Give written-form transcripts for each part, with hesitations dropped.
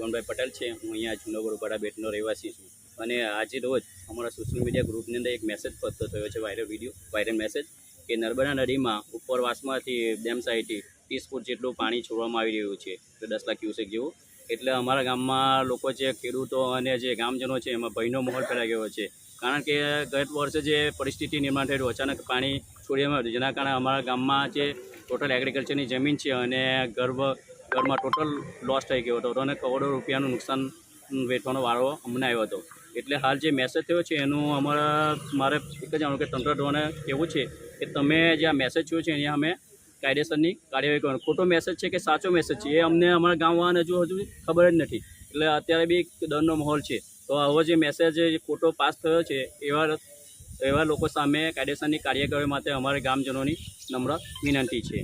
ભગવાનભાઈ પટેલ છે। હું અહીંયા જૂનાગઢ ઉપાડા બેટનો રહેવાસી છું અને આજે રોજ અમારા સોશિયલ મીડિયા ગ્રુપની અંદર એક મેસેજ પહોંચતો થયો છે, વાયરલ મેસેજ કે નર્મદા નદીમાં ઉપરવાસમાંથી ડેમ સાઈડથી 30 ફૂટ જેટલું પાણી છોડવામાં આવી રહ્યું છે, 10 લાખ ક્યુસેક જેવું। એટલે અમારા ગામમાં લોકો છે, ખેડૂતો અને જે ગામજનો છે એમાં ભયનો માહોલ ફેલાઈ ગયો છે, કારણ કે ગત વર્ષે જે પરિસ્થિતિ નિર્માણ થયેલું, અચાનક પાણી છોડવામાં આવ્યું, જેના કારણે અમારા ગામમાં જે ટોટલ એગ્રીકલ્ચરની જમીન છે અને ઘરમાં ટોટલ લોસ થઈ ગયો હતો અને કરોડો રૂપિયાનું નુકસાન વેઠવાનો વારો અમને આવ્યો હતો। એટલે હાલ જે મેસેજ થયો છે એનું મારે એક જ જાણવું કે તંત્ર દ્વારા કહેવું છે કે તમે જે આ મેસેજ થયો છે અહીંયા અમે કાયદેસરની કાર્યવાહી કરવાનો। ખોટો મેસેજ છે કે સાચો મેસેજ છે એ અમને અમારા ગામવાળાને હજુ ખબર જ નથી, એટલે અત્યારે બી ડરનો માહોલ છે। તો આવો જે મેસેજ ખોટો પાસ થયો છે એવા લોકો સામે કાયદેસરની કાર્યવાહી માટે અમારે ગામજનોની નમ્ર વિનંતી છે।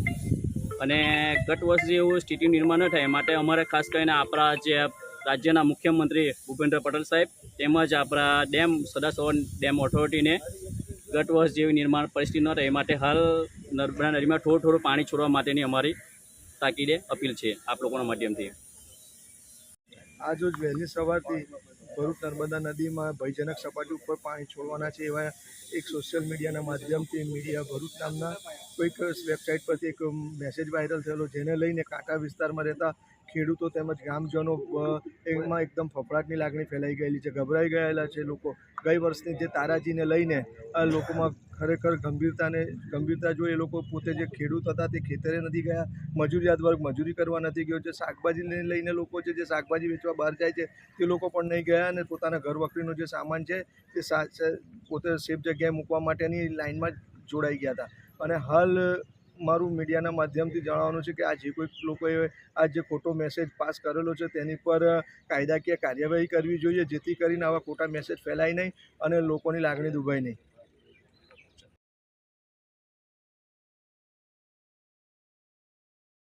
અને ગત વર્ષ જેવું સ્થિતિ નિર્માણ ન થાય માટે અમારે ખાસ કરીને આપણા જે રાજ્યના મુખ્યમંત્રી ભૂપેન્દ્ર પટેલ સાહેબ તેમજ આપણા સદાસરોવર ડેમ ઓથોરિટીને ગત વર્ષ જેવી નિર્માણ પરિસ્થિતિ ન થાય એ માટે હાલ નર્મદા નદીમાં થોડું પાણી છોડવા માટેની અમારી તાકીદે અપીલ છે આપ લોકોના માધ્યમથી। આજ રોજ વહેલી સવારથી ભરૂચ નર્મદા નદીમાં ભયજનક સપાટી ઉપર પાણી છોડવાના છે એવા એક સોશિયલ મીડિયાના માધ્યમથી મીડિયા ભરૂચ નામના કોઈક વેબસાઇટ પરથી એક મેસેજ વાયરલ થયેલો, જેને લઈને કાંઠા વિસ્તારમાં રહેતા ખેડૂતો તેમજ ગામજનો એમાં એકદમ ફફડાટની લાગણી ફેલાઈ ગયેલી છે, ગભરાઈ ગયેલા છે લોકો। ગઈ વર્ષની જે તારાજીને લઈને આ લોકોમાં ખરેખર ગંભીરતા જોઈ એ લોકો પોતે જે ખેડૂત હતા તે ખેતરે નથી ગયા, મજૂરિયાત વર્ગ મજૂરી કરવા નથી ગયો છે, શાકભાજીને લઈને લોકો છે જે શાકભાજી વેચવા બહાર જાય છે તે લોકો પણ નહીં ગયા અને પોતાના ઘર વખરીનો જે સામાન છે તે પોતે સેફ જગ્યાએ મૂકવા માટેની લાઇનમાં જોડાઈ ગયા હતા। અને હાલ મારું મીડિયાના માધ્યમથી જણાવવાનું છે કે આ જે કોઈક લોકોએ આ જે ખોટો મેસેજ પાસ કરેલો છે તેની પર કાયદાકીય કાર્યવાહી કરવી જોઈએ, જેથી કરીને આવા ખોટા મેસેજ ફેલાય નહીં અને લોકોની લાગણી દુભાય નહીં।